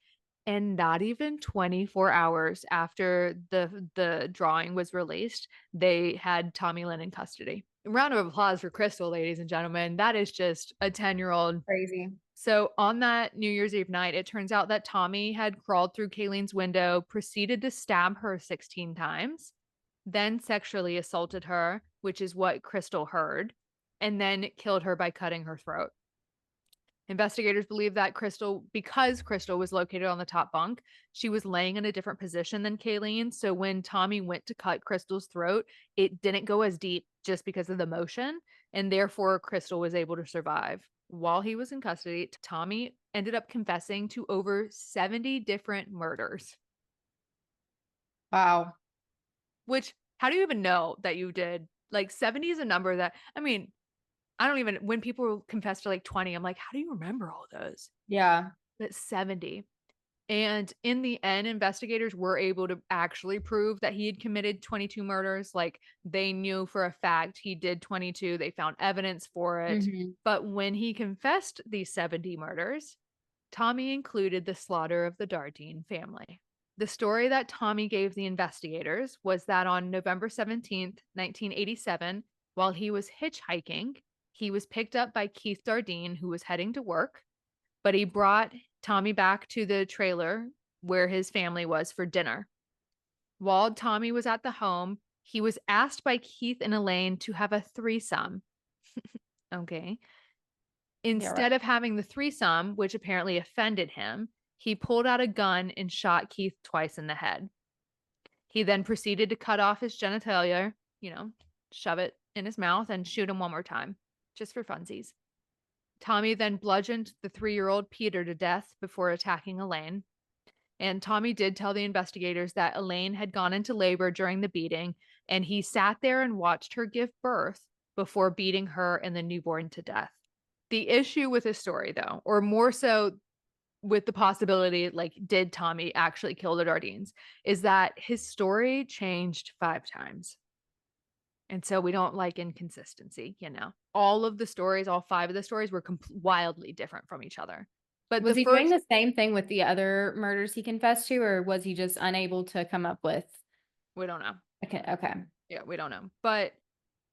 And not even 24 hours after the drawing was released, they had Tommy Lynn in custody. A round of applause for Crystal, ladies and gentlemen. That is just a 10-year-old. Crazy. So on that New Year's Eve night, it turns out that Tommy had crawled through Kayleen's window, proceeded to stab her 16 times, then sexually assaulted her, which is what Crystal heard, and then killed her by cutting her throat. Investigators believe that because Crystal was located on the top bunk, she was laying in a different position than Kayleen. So when Tommy went to cut Crystal's throat, it didn't go as deep just because of the motion. And therefore, Crystal was able to survive. While he was in custody, Tommy ended up confessing to over 70 different murders, Wow. which, how do you even know that you did? Like, 70 is a number that, I mean, I don't even, when people confess to like 20, I'm like, how do you remember all those? Yeah. But 70. And in the end, investigators were able to actually prove that he had committed 22 murders. Like they knew for a fact he did 22. They found evidence for it. Hmm. But when he confessed these 70 murders, Tommy included the slaughter of the Dardeen family. The story that Tommy gave the investigators was that on November 17th, 1987, while he was hitchhiking, he was picked up by Keith Dardeen, who was heading to work, but he brought Tommy back to the trailer where his family was for dinner. While Tommy was at the home, he was asked by Keith and Elaine to have a threesome. Okay. Yeah, right. Instead of having the threesome, which apparently offended him, he pulled out a gun and shot Keith twice in the head. He then proceeded to cut off his genitalia, shove it in his mouth and shoot him one more time, just for funsies. Tommy then bludgeoned the 3-year-old Peter to death before attacking Elaine. And Tommy did tell the investigators that Elaine had gone into labor during the beating, and he sat there and watched her give birth before beating her and the newborn to death. The issue with his story, though, or more so with the possibility, like, did Tommy actually kill the Dardeens, is that his story changed 5 times. And so we don't like inconsistency, you know. All of the stories, all 5 of the stories were wildly different from each other. But Was the he doing first the same thing with the other murders he confessed to, or was he just unable to come up with? we don't know. Okay, okay. Yeah, we don't know. But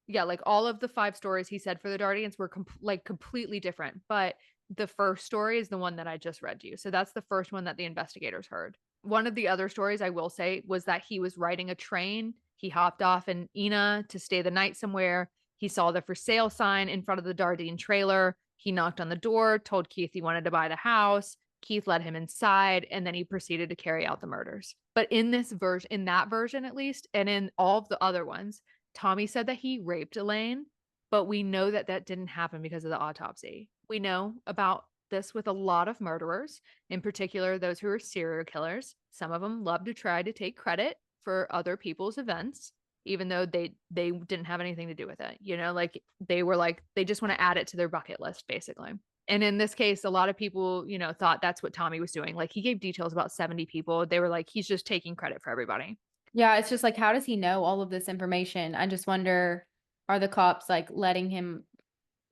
yeah, like all of the 5 stories he said for the Dardians were like completely different. But the first story is the one that I just read to you. So that's the first one that the investigators heard. One of the other stories I will say was that he was riding a train. He hopped off in Ena to stay the night somewhere. He saw the for sale sign in front of the Dardeen trailer. He knocked on the door, told Keith he wanted to buy the house. Keith led him inside, and then he proceeded to carry out the murders. But in this version, in that version at least, and in all of the other ones, Tommy said that he raped Elaine, but we know that that didn't happen because of the autopsy. We know about this with a lot of murderers, in particular those who are serial killers. Some of them love to try to take credit for other people's events, even though they didn't have anything to do with it. You know, like they were like they just want to add it to their bucket list, basically. And in this case, a lot of people, you know, thought that's what Tommy was doing. Like he gave details about 70 people. They were like, he's just taking credit for everybody. Yeah, it's just like, how does he know all of this information? I just wonder, are the cops like letting him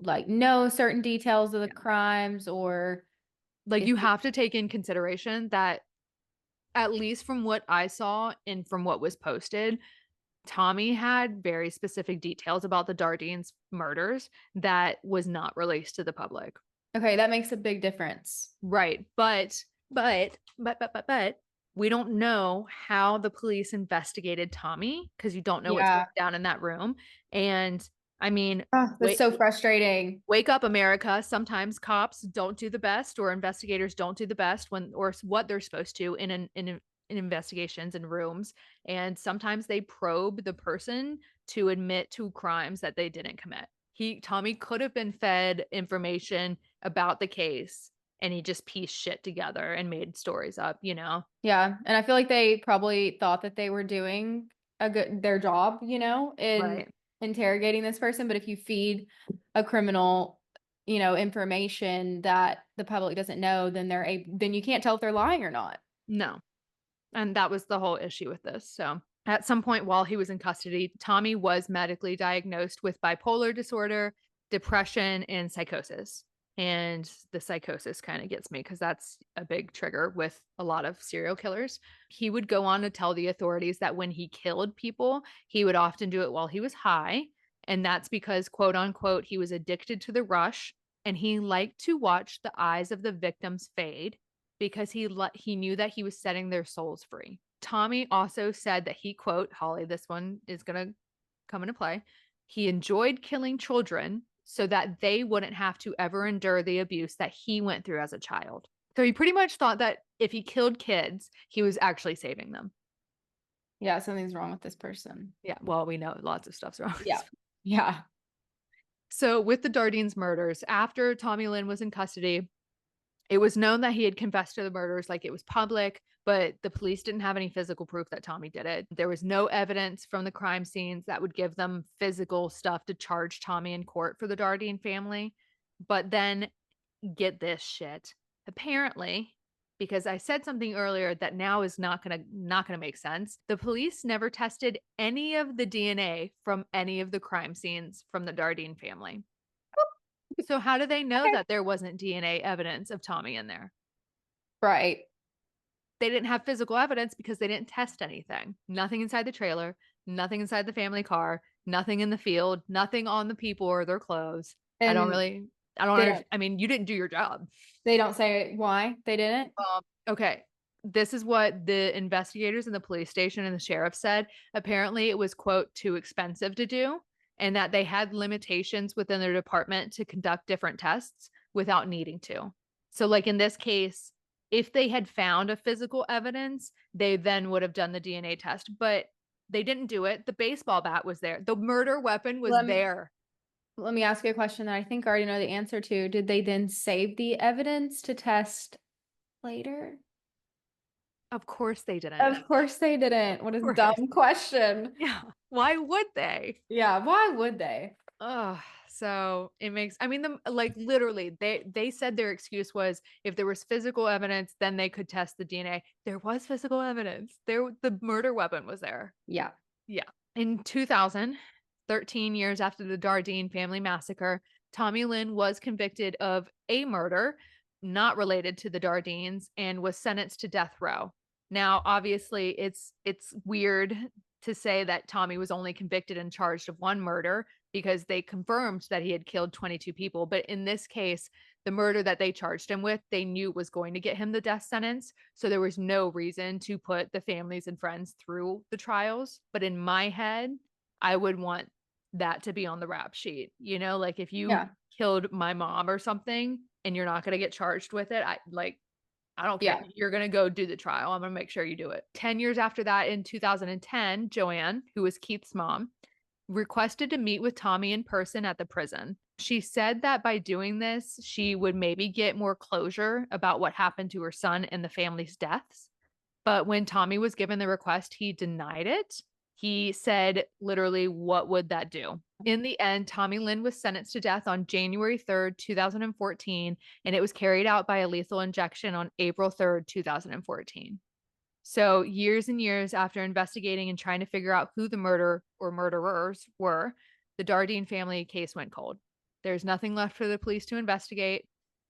like know certain details of the Yeah. crimes, or Like is you he have to take in consideration that at least from what I saw and from what was posted, Tommy had very specific details about the Dardeens murders that was not released to the public. okay? That makes a big difference. Right. But we don't know how the police investigated Tommy because you don't know what's going Yeah. down in that room. And I mean, Oh, that's wait, so frustrating. wake up, America. Sometimes cops don't do the best, or investigators don't do the best when, or what they're supposed to in investigations in rooms. And sometimes they probe the person to admit to crimes that they didn't commit. Tommy could have been fed information about the case and he just pieced shit together and made stories up, you know? Yeah, and I feel like they probably thought that they were doing a good their job, in Right. interrogating this person. But if you feed a criminal, information that the public doesn't know, then you can't tell if they're lying or not. No. And that was the whole issue with this. So, at some point while he was in custody, Tommy was medically diagnosed with bipolar disorder, depression, and psychosis. And the psychosis kind of gets me because that's a big trigger with a lot of serial killers. He would go on to tell the authorities that when he killed people, he would often do it while he was high. And that's because, quote unquote, he was addicted to the rush and he liked to watch the eyes of the victims fade because he knew that he was setting their souls free. Tommy also said that he, quote, Holly, this one is going to come into play. He enjoyed killing children so that they wouldn't have to ever endure the abuse that he went through as a child. So he pretty much thought that if he killed kids, he was actually saving them. Yeah, something's wrong with this person. Yeah, well, we know lots of stuff's wrong. Yeah. Yeah. So, with the Dardeens murders, after Tommy Lynn was in custody, it was known that he had confessed to the murders, like it was public, but the police didn't have any physical proof that Tommy did it. There was no evidence from the crime scenes that would give them physical stuff to charge Tommy in court for the Dardeen family. But then get this shit. Apparently, because I said something earlier that now is not gonna make sense. The police never tested any of the DNA from any of the crime scenes from the Dardeen family. So how do they know Okay. that there wasn't DNA evidence of Tommy in there? Right. They didn't have physical evidence because they didn't test anything. Nothing inside the trailer, nothing inside the family car, nothing in the field, nothing on the people or their clothes. And I don't they don't I mean, you didn't do your job. they don't say why they didn't. Okay. This is what the investigators in the police station and the sheriff said. Apparently, it was, quote, too expensive to do, and that they had limitations within their department to conduct different tests without needing to. So, like in this case, if they had found a physical evidence, they then would have done the DNA test, but they didn't do it. The baseball bat was there, the murder weapon was Let me there. let me ask you a question that I think I already know the answer to. Did they then save the evidence to test later? Of course they didn't. Of course they didn't. What Of a course. dumb question. Yeah. Why would they? Yeah, why would they? Ugh, so it makes I mean, like, literally, they said their excuse was if there was physical evidence, then they could test the DNA. There was physical evidence. The murder weapon was there. Yeah. Yeah. In 2000, 13 years after the Dardeen family massacre, Tommy Lynn was convicted of a murder not related to the Dardeens and was sentenced to death row. Now, obviously, it's weird to say that Tommy was only convicted and charged of one murder because they confirmed that he had killed 22 people, but in this case, the murder that they charged him with, they knew was going to get him the death sentence. So there was no reason to put the families and friends through the trials. But in my head, I would want that to be on the rap sheet. You know, like if you Yeah. killed my mom or something and you're not going to get charged with it, I don't care. Yeah. You're going to go do the trial. I'm going to make sure you do it. 10 years after that, in 2010, Joanne, who was Keith's mom, requested to meet with Tommy in person at the prison. She said that by doing this, she would maybe get more closure about what happened to her son and the family's deaths. But when Tommy was given the request, he denied it. He said, literally, what would that do? In the end, Tommy Lynn was sentenced to death on January 3rd, 2014, and it was carried out by a lethal injection on April 3rd, 2014. So, years and years after investigating and trying to figure out who the murderer or murderers were, the Dardeen family case went cold. There's nothing left for the police to investigate.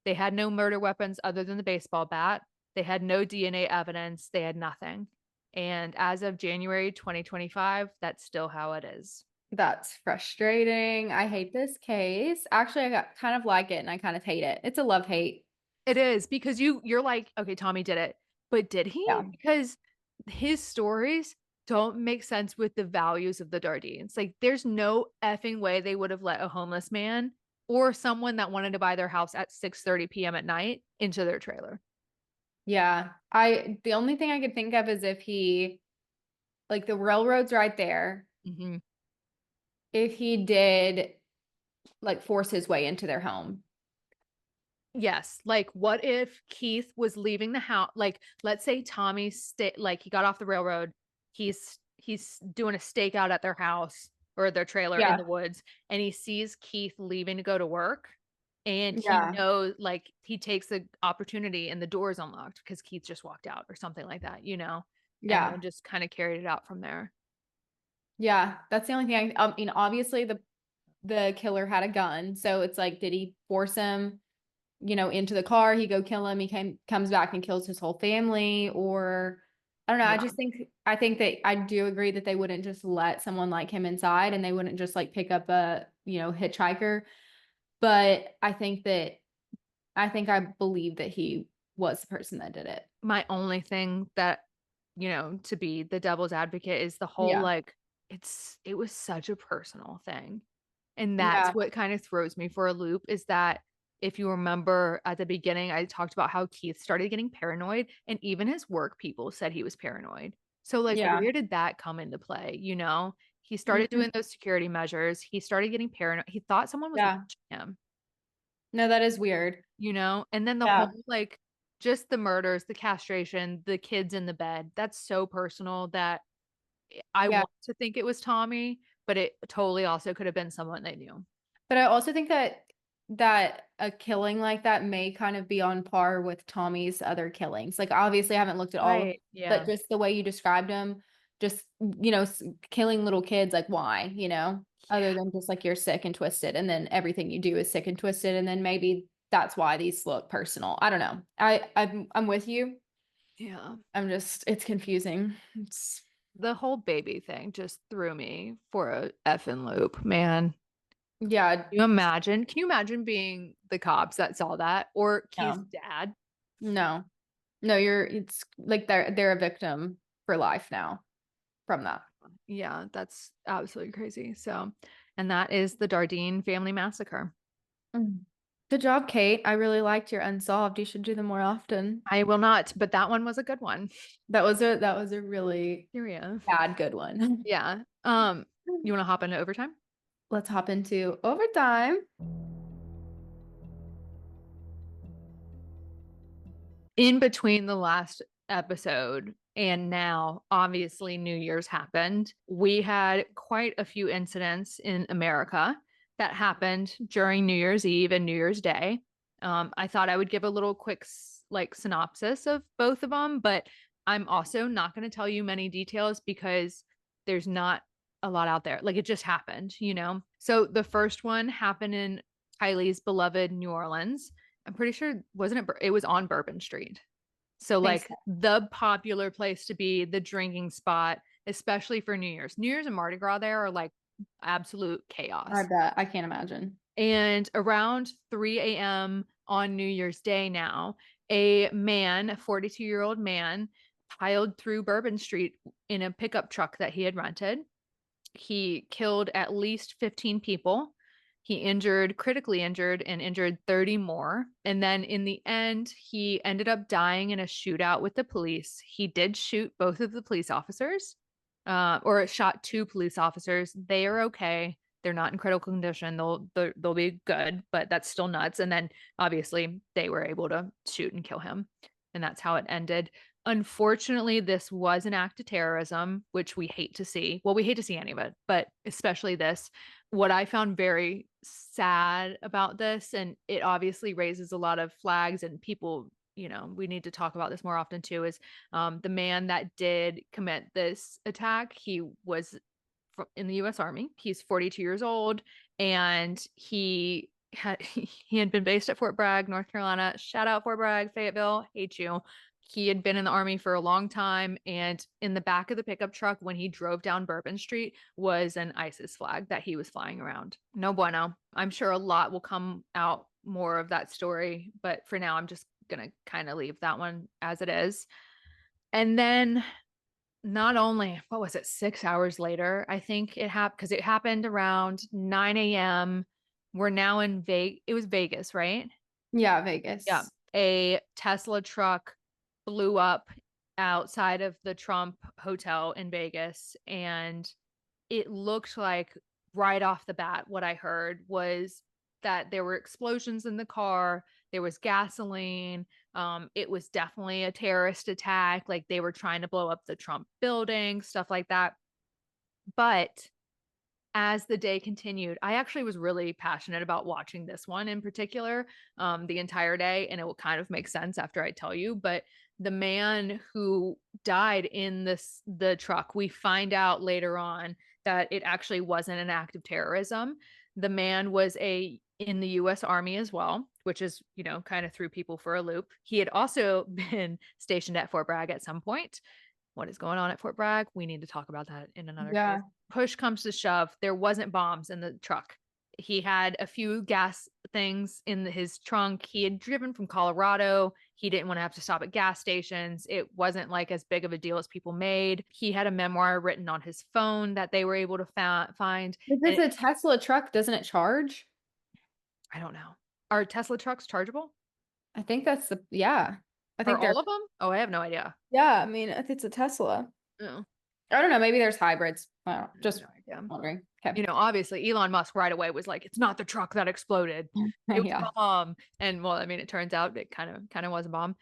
They had no murder weapons other than the baseball bat. They had no DNA evidence. They had nothing. And as of January 2025, that's still how it is. That's frustrating. I hate this case. Actually, kind of like it and I kind of hate it. It's a love-hate. It is because you're like, okay, Tommy did it. But did he? Yeah. Because his stories don't make sense with the values of the Dardeens. Like there's no effing way they would have let a homeless man or someone that wanted to buy their house at 6:30 p.m. at night into their trailer. Yeah. The only thing I could think of is if he, like the railroad's right there. Mm-hmm. If he did like force his way into their home. Yes. Like, what if Keith was leaving the house? Like, let's say Tommy like he got off the railroad. He's doing a stakeout at their house or their trailer in Yeah. the woods, and he sees Keith leaving to go to work. And he Yeah. knows, like, he takes the opportunity and the door is unlocked because Keith just walked out or something like that, and then Yeah. just kind of carried it out from there. Yeah. That's the only thing I mean, obviously the killer had a gun. So it's like, did he force him, into the car? He go kill him. Comes back and kills his whole family, or I don't know. Yeah. I think that I do agree that they wouldn't just let someone like him inside and they wouldn't just like pick up a, hitchhiker. But I believe that he was the person that did it. My only thing that, to be the devil's advocate is the whole Yeah. like it was such a personal thing. And that's Yeah. what kind of throws me for a loop is that if you remember at the beginning, I talked about how Keith started getting paranoid and even his work people said he was paranoid. So like Yeah. where did that come into play? He started Mhm. doing those security measures. He started getting paranoid. He thought someone was Yeah. watching him, No, that is weird. and then the Yeah. whole like just the murders, the castration, the kids in the bed. That's so personal that I Yeah. want to think it was Tommy, but it totally also could have been someone they knew. But I also think that a killing like that may kind of be on par with Tommy's other killings. Like obviously I haven't looked at all of them, Right. but Yeah. just the way you described him, just killing little kids, like why, other than just like you're sick and twisted, and then everything you do is sick and twisted, and then maybe that's why these look personal. I don't know. I'm with you. Yeah. It's confusing. It's The whole baby thing just threw me for a effing loop, man. yeah, Can you imagine being the cops that saw that or Keith's no, dad? no, no. It's like they're a victim for life now from that. Yeah, that's absolutely crazy. So, and that is the Dardeen family massacre. Mm. Good job, Kate. I really liked your unsolved. You should do them more often. I will not, but that one was a good one. That was a really Serious. bad good one. Yeah. You want to hop into overtime? Let's hop into overtime. In between the last episode and now, obviously, New Year's happened. We had quite a few incidents in America that happened during New Year's Eve and New Year's Day. I thought I would give a little quick like synopsis of both of them, but I'm also not going to tell you many details because there's not a lot out there. Like it just happened, you know? So the first one happened in Kylie's beloved New Orleans. I'm pretty sure, wasn't it? It was on Bourbon Street. So, Thanks. like the popular place to be, the drinking spot, especially for New Year's. New Year's and Mardi Gras there are like absolute I chaos. bet. I can't imagine. And around 3 a.m. on New Year's Day now, a man, a 42-year-old man, piled through Bourbon Street in a pickup truck that he had rented. He killed at least 15 people. He injured, critically injured, and injured 30 more. And then in the end, he ended up dying in a shootout with the police. He did shoot both of the police officers, or shot two police officers. They are okay. They're not in critical condition. They'll be good, but that's still nuts. And then obviously they were able to shoot and kill him, and that's how it ended. Unfortunately, this was an act of terrorism, which we hate to see. Well, we hate to see any of it, but especially this. What I found very sad about this, and it obviously raises a lot of flags, and people, we need to talk about this more often too, is the man that did commit this attack. He was in the U.S. Army. He's 42 years old, and he had been based at Fort Bragg, North Carolina. Shout out Fort Bragg, Fayetteville. Hate you. He had been in the Army for a long time, and in the back of the pickup truck when he drove down Bourbon Street was an ISIS flag that he was flying around. No bueno. I'm sure a lot will come out more of that story, but for now, I'm just gonna kind of leave that one as it is. And then not only, what was it, 6 hours later, I think it happened, because it happened around 9 a.m. We're now in Vegas. It was Vegas, right? Yeah, Yeah. Vegas. A Tesla truck blew up outside of the Trump Hotel in Vegas. And it looked like right off the bat, what I heard was that there were explosions in the car, there was gasoline. It was definitely a terrorist attack. Like they were trying to blow up the Trump building, stuff like that. But as the day continued, I actually was really passionate about watching this one in particular, the entire day. And it will kind of make sense after I tell you. But the man who died in the truck, we find out later on that it actually wasn't an act of terrorism. The man was in the US Army as well, which is, kind of threw people for a loop. He had also been stationed at Fort Bragg at some point. What is going on at Fort Bragg? We need to talk about that in another case. Yeah. Push comes to shove, there wasn't bombs in the truck. He had a few gas things in his trunk. He had driven from Colorado. He didn't want to have to stop at gas stations. It wasn't like as big of a deal as people made. He had a memoir written on his phone that they were able to find. If And it's a Tesla truck, doesn't it charge? I don't know. Are Tesla trucks chargeable? I think yeah. I Are think they're, all of them? Oh, I have no idea. yeah, I mean, if it's a Tesla. No, I don't know. Maybe there's hybrids. I don't know. I have Just no idea. wondering. Okay. Obviously Elon Musk right away was like, it's not the truck that exploded. It was Yeah. a bomb. And well, I mean, it turns out it kind of was a bomb.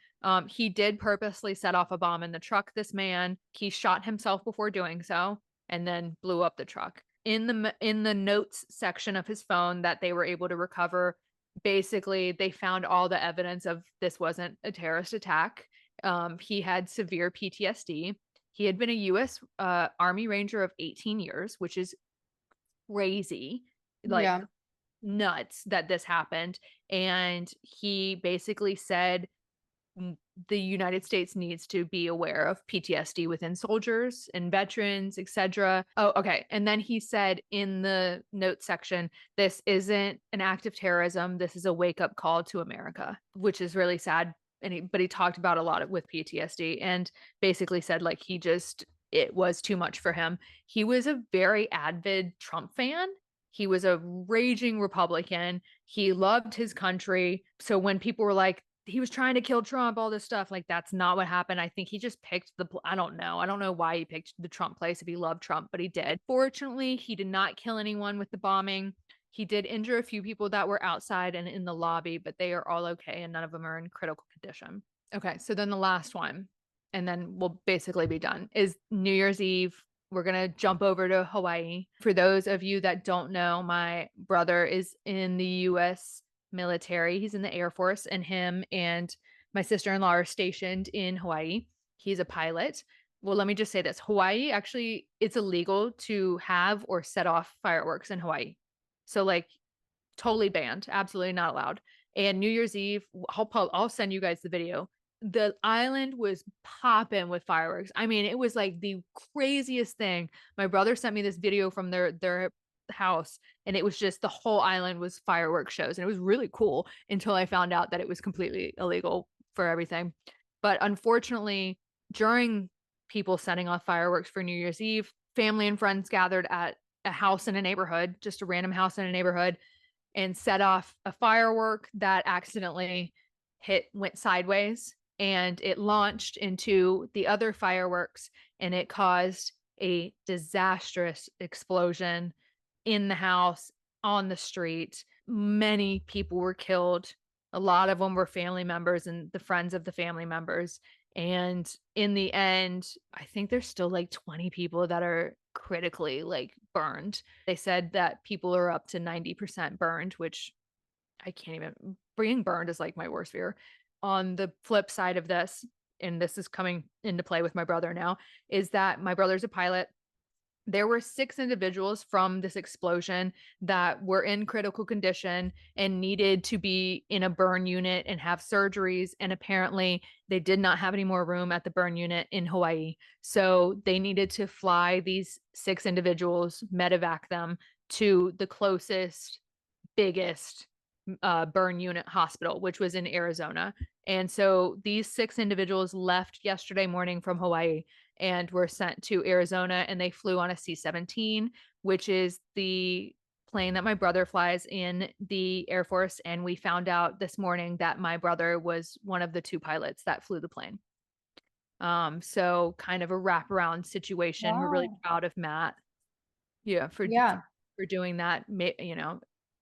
He did purposely set off a bomb in the truck, this man. He shot himself before doing so and then blew up the truck. In the notes section of his phone that they were able to recover, basically they found all the evidence of this wasn't a terrorist attack. He had severe PTSD. He had been a U.S. Army Ranger of 18 years, which is crazy, like Yeah. nuts that this happened. And he basically said the United States needs to be aware of PTSD within soldiers and veterans, etc. Oh, okay. And then he said in the notes section, this isn't an act of terrorism. This is a wake up call to America, which is really sad. But he talked about a lot with PTSD and basically said like it was too much for him. He was a very avid Trump fan. He was a raging Republican. He loved his country. So when people were like, he was trying to kill Trump, all this stuff, like that's not what happened. I think he just picked I don't know. I don't know why he picked the Trump place if he loved Trump, but he did. Fortunately, he did not kill anyone with the bombing. He did injure a few people that were outside and in the lobby, but they are all okay and none of them are in critical condition. Okay, so then the last one. and then we'll basically be done. Is New Year's Eve. We're going to jump over to Hawaii. For those of you that don't know, my brother is in the US military. He's in the Air Force, and him and my sister-in-law are stationed in Hawaii. He's a pilot. Well, let me just say this. Hawaii, actually, it's illegal to have or set off fireworks in Hawaii. So like totally banned, absolutely not allowed. And New Year's Eve, I'll send you guys the video. The island was popping with fireworks. I mean, it was like the craziest thing. My brother sent me this video from their house, and it was just the whole island was fireworks shows, and it was really cool until I found out that it was completely illegal for everything. But unfortunately, during people setting off fireworks for New Year's Eve, family and friends gathered at a house in a neighborhood, just a random house in a neighborhood, and set off a firework that accidentally went sideways, and it launched into the other fireworks, and it caused a disastrous explosion in the house, on the street. Many people were killed. A lot of them were family members and the friends of the family members. And in the end, I think there's still like 20 people that are critically like burned. They said that people are up to 90% burned, which I can't even, being burned is like my worst fear. On the flip side of this, and this is coming into play with my brother now, is that my brother's a pilot. There were 6 individuals from this explosion that were in critical condition and needed to be in a burn unit and have surgeries. And apparently, they did not have any more room at the burn unit in Hawaii. So they needed to fly these 6 individuals, medevac them to the closest, biggest burn unit hospital, which was in Arizona. And so these 6 individuals left yesterday morning from Hawaii and were sent to Arizona, and they flew on a C-17, which is the plane that my brother flies in the Air Force. And we found out this morning that my brother was one of the 2 pilots that flew the plane. So kind of a wraparound situation. We're really Wow. proud of Matt. Yeah, Yeah. for doing that. You know,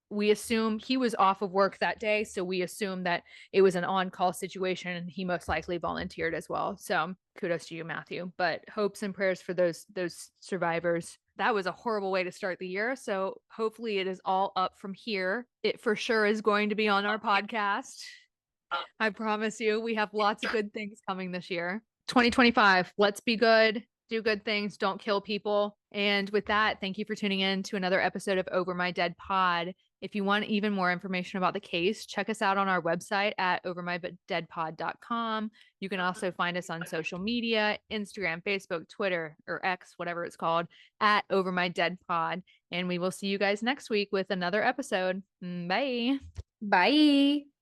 we assume he was off of work that day, so we assume that it was an on-call situation, and he most likely volunteered as well. So kudos to you, Matthew. But hopes and prayers for those survivors. That was a horrible way to start the year. So hopefully it is all up from here. It for sure is going to be on our podcast. I promise you, we have lots of good things coming this year. 2025, let's be good, do good things, don't kill people. And with that, thank you for tuning in to another episode of Over My Dead Pod. If you want even more information about the case, check us out on our website at overmydeadpod.com. You can also find us on social media, Instagram, Facebook, Twitter, or X, whatever it's called, at Over My Dead Pod. And we will see you guys next week with another episode. Bye. Bye.